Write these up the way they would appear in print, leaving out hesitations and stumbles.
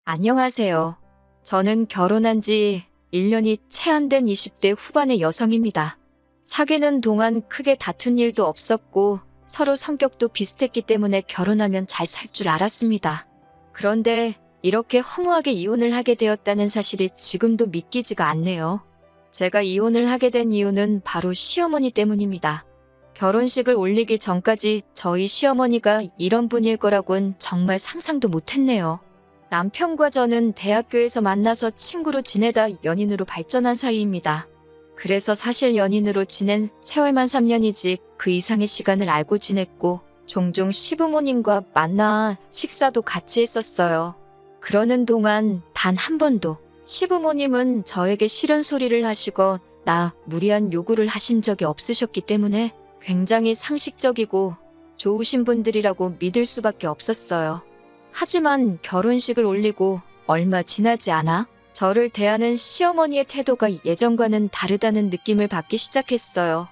안녕하세요. 저는 결혼한 지 1년이 채 안 된 20대 후반의 여성입니다. 사귀는 동안 크게 다툰 일도 없었고 서로 성격도 비슷했기 때문에 결혼하면 잘 살 줄 알았습니다. 그런데 이렇게 허무하게 이혼을 하게 되었다는 사실이 지금도 믿기지가 않네요. 제가 이혼을 하게 된 이유는 바로 시어머니 때문입니다. 결혼식을 올리기 전까지 저희 시어머니가 이런 분일 거라곤 정말 상상도 못했네요. 남편과 저는 대학교에서 만나서 친구로 지내다 연인으로 발전한 사이입니다. 그래서 사실 연인으로 지낸 세월만 3년이지 그 이상의 시간을 알고 지냈고 종종 시부모님과 만나 식사도 같이 했었어요. 그러는 동안 단 한 번도 시부모님은 저에게 싫은 소리를 하시거나 무리한 요구를 하신 적이 없으셨기 때문에 굉장히 상식적이고 좋으신 분들이라고 믿을 수밖에 없었어요. 하지만 결혼식을 올리고 얼마 지나지 않아 저를 대하는 시어머니의 태도가 예전과는 다르다는 느낌을 받기 시작했어요.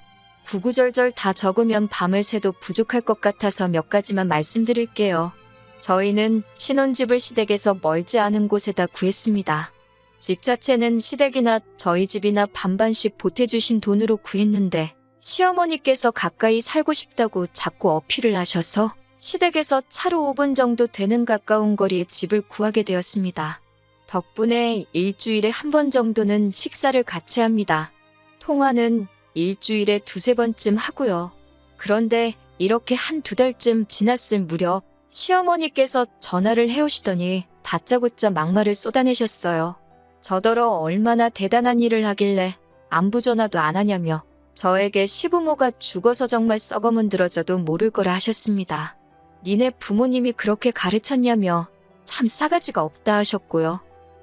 구구절절 다 적으면 밤을 새도 부족할 것 같아서 몇 가지만 말씀드릴게요. 저희는 신혼집을 시댁에서 멀지 않은 곳에다 구했습니다. 집 자체는 시댁이나 저희 집이나 반반씩 보태주신 돈으로 구했는데 시어머니께서 가까이 살고 싶다고 자꾸 어필을 하셔서 시댁에서 차로 5분 정도 되는 가까운 거리에 집을 구하게 되었습니다. 덕분에 일주일에 한 번 정도는 식사를 같이 합니다. 통화는 일주일에 두세 번쯤 하고요. 그런데 이렇게 한두 달쯤 지났을 무렵 시어머니께서 전화를 해오시더니 다짜고짜 막말을 쏟아내셨어요. 저더러 얼마나 대단한 일을 하길래 안부 전화도 안 하냐며 저에게 시부모가 죽어서 정말 썩어문 들어져도 모를 거라 하셨습니다. 니네 부모님이 그렇게 가르쳤냐며 참 싸가지가 없다 하셨고요.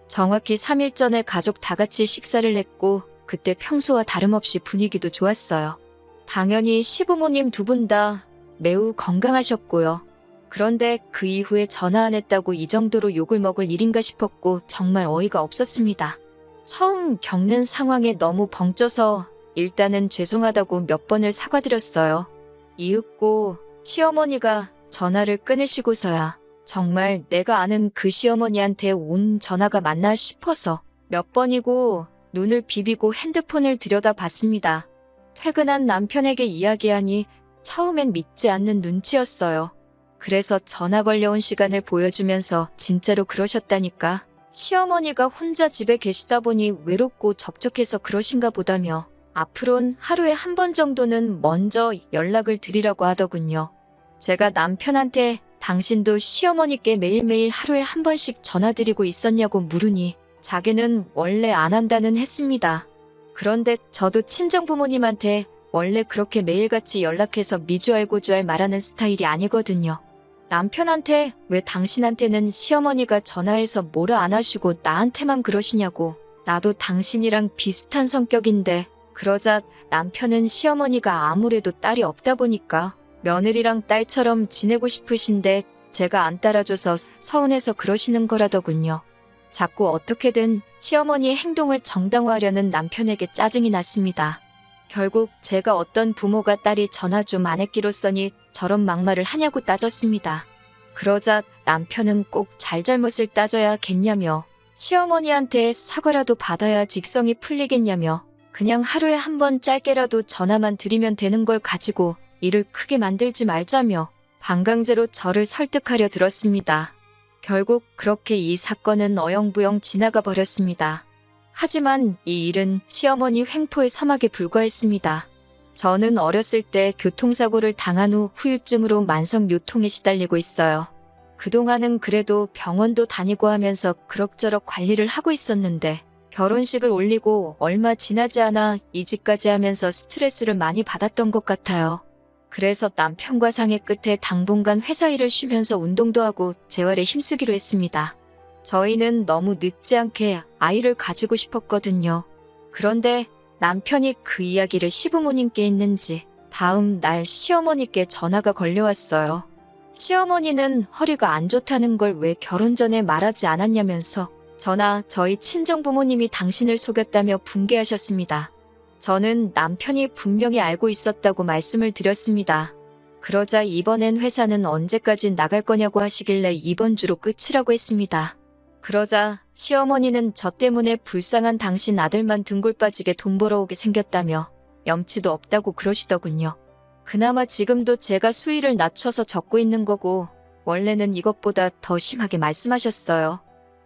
정확히 3일 전에 가족 다 같이 식사를 했고 그때 평소와 다름없이 분위기도 좋았어요. 당연히 시부모님 두 분 다 매우 건강하셨고요. 그런데 그 이후에 전화 안 했다고 이 정도로 욕을 먹을 일인가 싶었고 정말 어이가 없었습니다. 처음 겪는 상황에 너무 벙쪄서 일단은 죄송하다고 몇 번을 사과드렸어요. 이윽고 시어머니가 전화를 끊으시고서야 정말 내가 아는 그 시어머니한테 온 전화가 맞나 싶어서 몇 번이고 눈을 비비고 핸드폰을 들여다봤습니다. 퇴근한 남편에게 이야기하니 처음엔 믿지 않는 눈치였어요. 그래서 전화 걸려온 시간을 보여주면서 진짜로 그러셨다니까. 시어머니가 혼자 집에 계시다 보니 외롭고 적적해서 그러신가 보다며 앞으론 하루에 한 번 정도는 먼저 연락을 드리라고 하더군요. 제가 남편한테 당신도 시어머니께 매일매일 하루에 한 번씩 전화드리고 있었냐고 물으니 자기는 원래 안 한다는 했습니다. 그런데 저도 친정부모님한테 원래 그렇게 매일같이 연락해서 미주알고주알 말하는 스타일이 아니거든요. 남편한테 왜 당신한테는 시어머니가 전화해서 뭐라 안 하시고 나한테만 그러시냐고. 나도 당신이랑 비슷한 성격인데 그러자 남편은 시어머니가 아무래도 딸이 없다 보니까 며느리랑 딸처럼 지내고 싶으신데 제가 안 따라줘서 서운해서 그러시는 거라더군요. 자꾸 어떻게든 시어머니의 행동을 정당화하려는 남편에게 짜증이 났습니다. 결국 제가 어떤 부모가 딸이 전화 좀 안 했기로써니 저런 막말을 하냐고 따졌습니다. 그러자 남편은 꼭 잘잘못을 따져야겠냐며 시어머니한테 사과라도 받아야 직성이 풀리겠냐며 그냥 하루에 한 번 짧게라도 전화만 드리면 되는 걸 가지고 일을 크게 만들지 말자며 반강제로 저를 설득하려 들었습니다. 결국 그렇게 이 사건은 어영부영 지나가 버렸습니다. 하지만 이 일은 시어머니 횡포의 서막에 불과했습니다. 저는 어렸을 때 교통사고를 당한 후 후유증으로 만성요통에 시달리고 있어요. 그동안은 그래도 병원도 다니고 하면서 그럭저럭 관리를 하고 있었는데 결혼식을 올리고 얼마 지나지 않아 이직까지 하면서 스트레스를 많이 받았던 것 같아요. 그래서 남편과 상의 끝에 당분간 회사 일을 쉬면서 운동도 하고 재활에 힘쓰기로 했습니다. 저희는 너무 늦지 않게 아이를 가지고 싶었거든요. 그런데 남편이 그 이야기를 시부모님께 했는지 다음 날 시어머니께 전화가 걸려왔어요. 시어머니는 허리가 안 좋다는 걸 왜 결혼 전에 말하지 않았냐면서 저나 저희 친정부모님이 당신을 속였다며 분개하셨습니다. 저는 남편이 분명히 알고 있었다고 말씀을 드렸습니다. 그러자 이번엔 회사는 언제까지 나갈 거냐고 하시길래 이번 주로 끝이라고 했습니다. 그러자 시어머니는 저 때문에 불쌍한 당신 아들만 등골 빠지게 돈 벌어오게 생겼다며 염치도 없다고 그러시더군요. 그나마 지금도 제가 수위를 낮춰서 적고 있는 거고 원래는 이것보다 더 심하게 말씀하셨어요.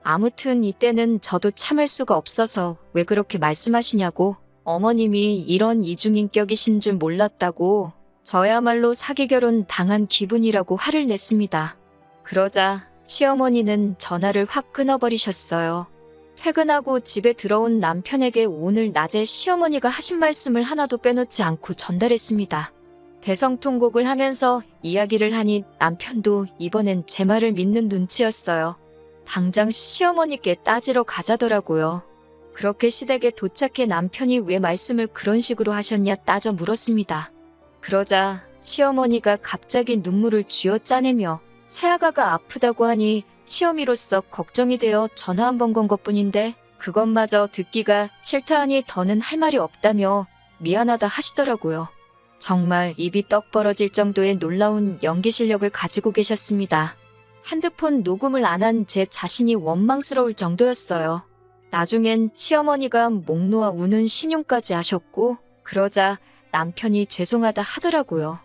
아무튼 이때는 저도 참을 수가 없어서 왜 그렇게 말씀하시냐고 어머님이 이런 이중인격이신 줄 몰랐다고 저야말로 사기 결혼 당한 기분이라고 화를 냈습니다. 그러자 시어머니는 전화를 확 끊어버리셨어요. 퇴근하고 집에 들어온 남편에게 오늘 낮에 시어머니가 하신 말씀을 하나도 빼놓지 않고 전달했습니다. 대성통곡을 하면서 이야기를 하니 남편도 이번엔 제 말을 믿는 눈치였어요. 당장 시어머니께 따지러 가자더라고요. 그렇게 시댁에 도착해 남편이 왜 말씀을 그런 식으로 하셨냐 따져 물었습니다. 그러자 시어머니가 갑자기 눈물을 쥐어 짜내며 새아가가 아프다고 하니 시어미로서 걱정이 되어 전화 한 번 건 것뿐인데 그것마저 듣기가 싫다 하니 더는 할 말이 없다며 미안하다 하시더라고요. 정말 입이 떡 벌어질 정도의 놀라운 연기 실력을 가지고 계셨습니다. 핸드폰 녹음을 안 한 제 자신이 원망스러울 정도였어요. 나중엔 시어머니가 목 놓아 우는 신용까지 하셨고 그러자 남편이 죄송하다 하더라고요.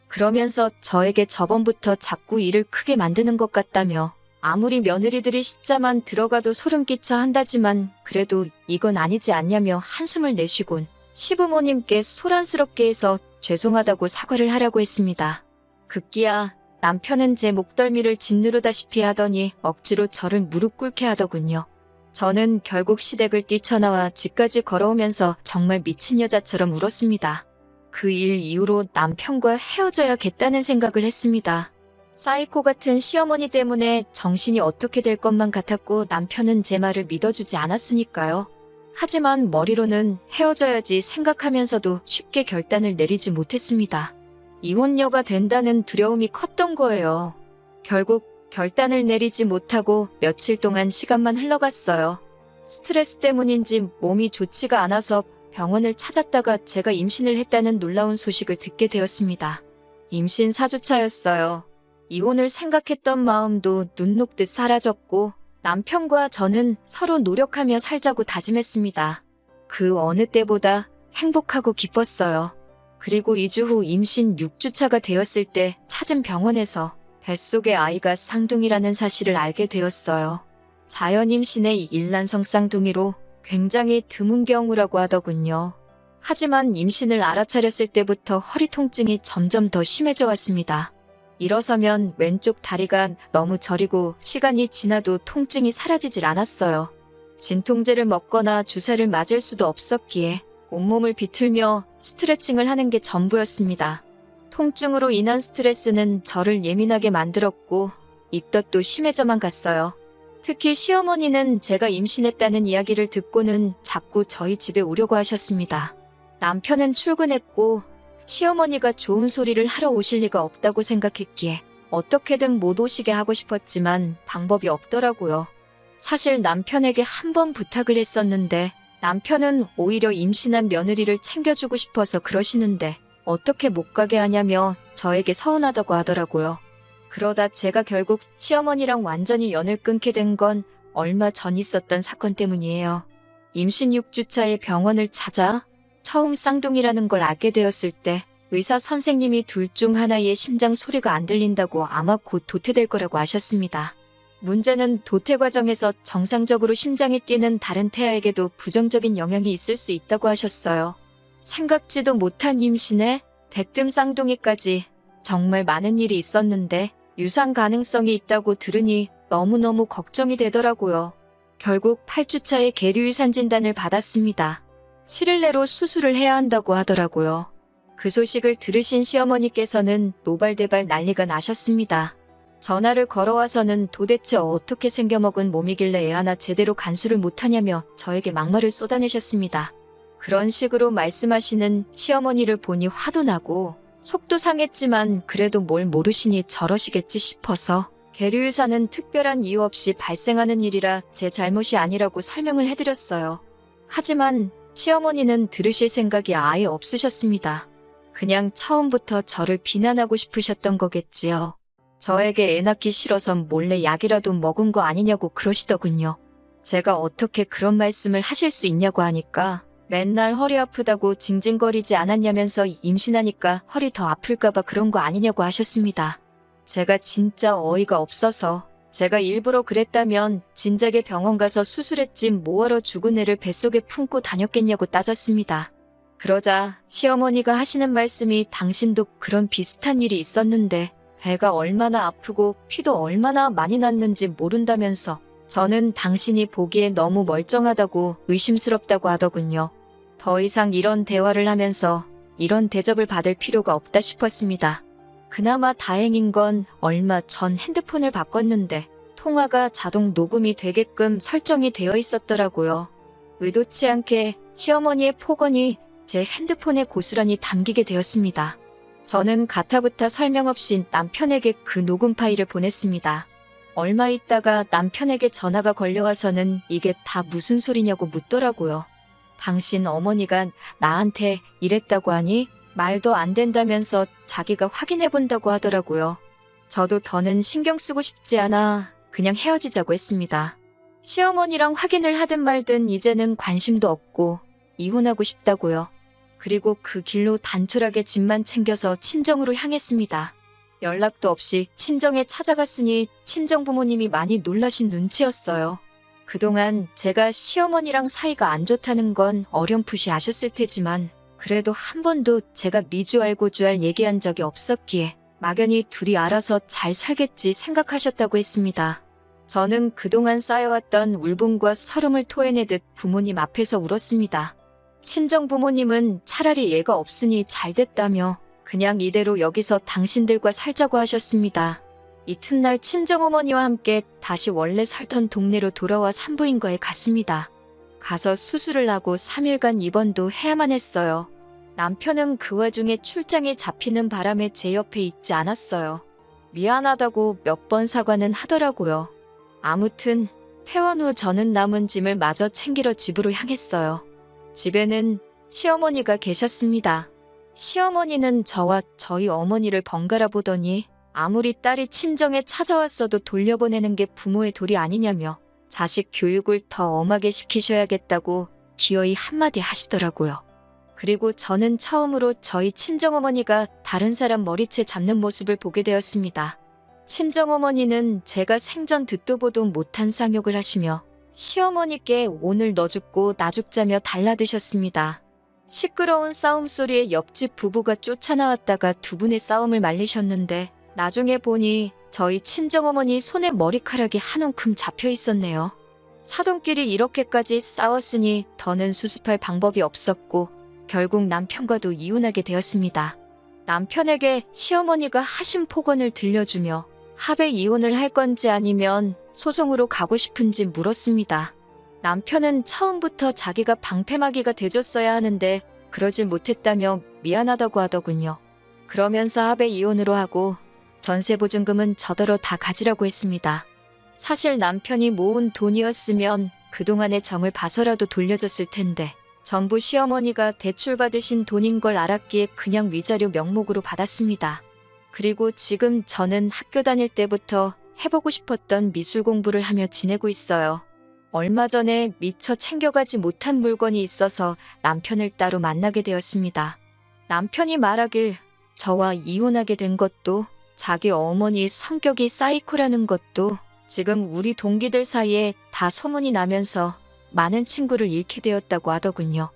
그러면서 저에게 저번부터 자꾸 일을 크게 만드는 것 같다며 아무리 며느리들이 시자만 들어가도 소름 끼쳐 한다지만 그래도 이건 아니지 않냐며 한숨을 내쉬곤 시부모님께 소란스럽게 해서 죄송하다고 사과를 하라고 했습니다. 급기야 남편은 제 목덜미를 짓누르다시피 하더니 억지로 저를 무릎 꿇게 하더군요. 저는 결국 시댁을 뛰쳐나와 집까지 걸어오면서 정말 미친 여자처럼 울었습니다. 그 일 이후로 남편과 헤어져야겠다는 생각을 했습니다. 사이코 같은 시어머니 때문에 정신이 어떻게 될 것만 같았고 남편은 제 말을 믿어주지 않았으니까요. 하지만 머리로는 헤어져야지 생각하면서도 쉽게 결단을 내리지 못했습니다. 이혼녀가 된다는 두려움이 컸던 거예요. 결국 결단을 내리지 못하고 며칠 동안 시간만 흘러갔어요. 스트레스 때문인지 몸이 좋지가 않아서 병원을 찾았다가 제가 임신을 했다는 놀라운 소식을 듣게 되었습니다. 임신 4주차였어요. 이혼을 생각했던 마음도 눈 녹듯 사라졌고 남편과 저는 서로 노력하며 살자고 다짐했습니다. 그 어느 때보다 행복하고 기뻤어요. 그리고 2주 후 임신 6주차가 되었을 때 찾은 병원에서 뱃속의 아이가 쌍둥이라는 사실을 알게 되었어요. 자연 임신의 일란성 쌍둥이로 굉장히 드문 경우라고 하더군요. 하지만 임신을 알아차렸을 때부터 허리 통증이 점점 더 심해져 왔습니다. 일어서면 왼쪽 다리가 너무 저리고 시간이 지나도 통증이 사라지질 않았어요. 진통제를 먹거나 주사를 맞을 수도 없었기에 온몸을 비틀며 스트레칭을 하는 게 전부였습니다. 통증으로 인한 스트레스는 저를 예민하게 만들었고 입덧도 심해져만 갔어요. 특히 시어머니는 제가 임신했다는 이야기를 듣고는 자꾸 저희 집에 오려고 하셨습니다. 남편은 출근했고 시어머니가 좋은 소리를 하러 오실 리가 없다고 생각했기에 어떻게든 못 오시게 하고 싶었지만 방법이 없더라고요. 사실 남편에게 한 번 부탁을 했었는데 남편은 오히려 임신한 며느리를 챙겨주고 싶어서 그러시는데 어떻게 못 가게 하냐며 저에게 서운하다고 하더라고요. 그러다 제가 결국 시어머니랑 완전히 연을 끊게 된 건 얼마 전 있었던 사건 때문이에요. 임신 6주차에 병원을 찾아 처음 쌍둥이라는 걸 알게 되었을 때 의사 선생님이 둘 중 하나의 심장 소리가 안 들린다고 아마 곧 도태될 거라고 하셨습니다. 문제는 도태 과정에서 정상적으로 심장이 뛰는 다른 태아에게도 부정적인 영향이 있을 수 있다고 하셨어요. 생각지도 못한 임신에 대뜸 쌍둥이까지 정말 많은 일이 있었는데 유산 가능성이 있다고 들으니 너무너무 걱정이 되더라고요. 결국 8주차에 계류유산 진단을 받았습니다. 7일 내로 수술을 해야 한다고 하더라고요. 그 소식을 들으신 시어머니께서는 노발대발 난리가 나셨습니다. 전화를 걸어와서는 도대체 어떻게 생겨먹은 몸이길래 애 하나 제대로 간수를 못하냐며 저에게 막말을 쏟아내셨습니다. 그런 식으로 말씀하시는 시어머니를 보니 화도 나고 속도 상했지만 그래도 뭘 모르시니 저러시겠지 싶어서 계류유산은 특별한 이유 없이 발생하는 일이라 제 잘못이 아니라고 설명을 해드렸어요. 하지만 시어머니는 들으실 생각이 아예 없으셨습니다. 그냥 처음부터 저를 비난하고 싶으셨던 거겠지요. 저에게 애 낳기 싫어서 몰래 약이라도 먹은 거 아니냐고 그러시더군요. 제가 어떻게 그런 말씀을 하실 수 있냐고 하니까 맨날 허리 아프다고 징징거리지 않았냐면서 임신하니까 허리 더 아플까봐 그런 거 아니냐고 하셨습니다. 제가 진짜 어이가 없어서 제가 일부러 그랬다면 진작에 병원 가서 수술했지 뭐하러 죽은 애를 뱃속에 품고 다녔겠냐고 따졌습니다. 그러자 시어머니가 하시는 말씀이 당신도 그런 비슷한 일이 있었는데 배가 얼마나 아프고 피도 얼마나 많이 났는지 모른다면서 저는 당신이 보기에 너무 멀쩡하다고 의심스럽다고 하더군요. 더 이상 이런 대화를 하면서 이런 대접을 받을 필요가 없다 싶었습니다. 그나마 다행인 건 얼마 전 핸드폰을 바꿨는데 통화가 자동 녹음이 되게끔 설정이 되어 있었더라고요. 의도치 않게 시어머니의 폭언이 제 핸드폰에 고스란히 담기게 되었습니다. 저는 가타부타 설명 없이 남편에게 그 녹음 파일을 보냈습니다. 얼마 있다가 남편에게 전화가 걸려와서는 이게 다 무슨 소리냐고 묻더라고요. 당신 어머니가 나한테 이랬다고 하니 말도 안 된다면서 자기가 확인해본다고 하더라고요. 저도 더는 신경 쓰고 싶지 않아 그냥 헤어지자고 했습니다. 시어머니랑 확인을 하든 말든 이제는 관심도 없고 이혼하고 싶다고요. 그리고 그 길로 단촐하게 짐만 챙겨서 친정으로 향했습니다. 연락도 없이 친정에 찾아갔으니 친정 부모님이 많이 놀라신 눈치였어요. 그동안 제가 시어머니랑 사이가 안 좋다는 건 어렴풋이 아셨을 테지만 그래도 한 번도 제가 미주알고주알 얘기한 적이 없었기에 막연히 둘이 알아서 잘 살겠지 생각하셨다고 했습니다. 저는 그동안 쌓여왔던 울분과 서름을 토해내듯 부모님 앞에서 울었습니다. 친정 부모님은 차라리 얘가 없으니 잘 됐다며 그냥 이대로 여기서 당신들과 살자고 하셨습니다. 이튿날 친정어머니와 함께 다시 원래 살던 동네로 돌아와 산부인과에 갔습니다. 가서 수술을 하고 3일간 입원도 해야만 했어요. 남편은 그 와중에 출장에 잡히는 바람에 제 옆에 있지 않았어요. 미안하다고 몇 번 사과는 하더라고요. 아무튼 퇴원 후 저는 남은 짐을 마저 챙기러 집으로 향했어요. 집에는 시어머니가 계셨습니다. 시어머니는 저와 저희 어머니를 번갈아 보더니 아무리 딸이 친정에 찾아왔어도 돌려보내는 게 부모의 도리 아니냐며 자식 교육을 더 엄하게 시키셔야겠다고 기어이 한마디 하시더라고요. 그리고 저는 처음으로 저희 친정어머니가 다른 사람 머리채 잡는 모습을 보게 되었습니다. 친정어머니는 제가 생전 듣도 보도 못한 쌍욕을 하시며 시어머니께 오늘 너 죽고 나 죽자며 달라드셨습니다. 시끄러운 싸움 소리에 옆집 부부가 쫓아나왔다가 두 분의 싸움을 말리셨는데 나중에 보니 저희 친정어머니 손에 머리카락이 한 움큼 잡혀 있었네요. 사돈끼리 이렇게까지 싸웠으니 더는 수습할 방법이 없었고 결국 남편과도 이혼하게 되었습니다. 남편에게 시어머니가 하신 폭언을 들려주며 합의 이혼을 할 건지 아니면 소송으로 가고 싶은지 물었습니다. 남편은 처음부터 자기가 방패막이가 돼줬어야 하는데 그러질 못했다며 미안하다고 하더군요. 그러면서 합의 이혼으로 하고 전세보증금은 저더러 다 가지라고 했습니다. 사실 남편이 모은 돈이었으면 그동안의 정을 봐서라도 돌려줬을 텐데 전부 시어머니가 대출받으신 돈인 걸 알았기에 그냥 위자료 명목으로 받았습니다. 그리고 지금 저는 학교 다닐 때부터 해보고 싶었던 미술 공부를 하며 지내고 있어요. 얼마 전에 미처 챙겨가지 못한 물건이 있어서 남편을 따로 만나게 되었습니다. 남편이 말하길 저와 이혼하게 된 것도 자기 어머니의 성격이 사이코라는 것도 지금 우리 동기들 사이에 다 소문이 나면서 많은 친구를 잃게 되었다고 하더군요.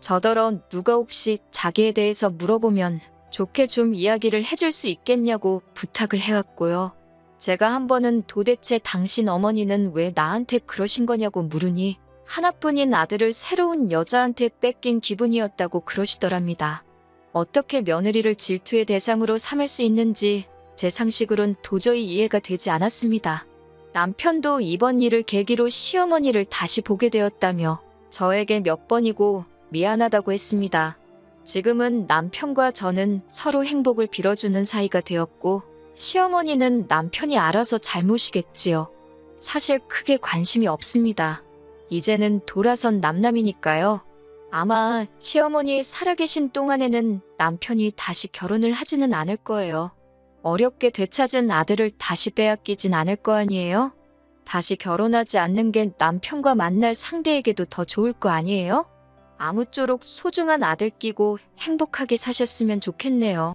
저더러 누가 혹시 자기에 대해서 물어보면 좋게 좀 이야기를 해줄 수 있겠냐고 부탁을 해왔고요. 제가 한 번은 도대체 당신 어머니는 왜 나한테 그러신 거냐고 물으니 하나뿐인 아들을 새로운 여자한테 뺏긴 기분이었다고 그러시더랍니다. 어떻게 며느리를 질투의 대상으로 삼을 수 있는지 제 상식으론 도저히 이해가 되지 않았습니다. 남편도 이번 일을 계기로 시어머니를 다시 보게 되었다며 저에게 몇 번이고 미안하다고 했습니다. 지금은 남편과 저는 서로 행복을 빌어주는 사이가 되었고 시어머니는 남편이 알아서 잘못이겠지요. 사실 크게 관심이 없습니다. 이제는 돌아선 남남이니까요. 아마 시어머니 살아계신 동안에는 남편이 다시 결혼을 하지는 않을 거예요. 어렵게 되찾은 아들을 다시 빼앗기진 않을 거 아니에요? 다시 결혼하지 않는 게 남편과 만날 상대에게도 더 좋을 거 아니에요? 아무쪼록 소중한 아들 끼고 행복하게 사셨으면 좋겠네요.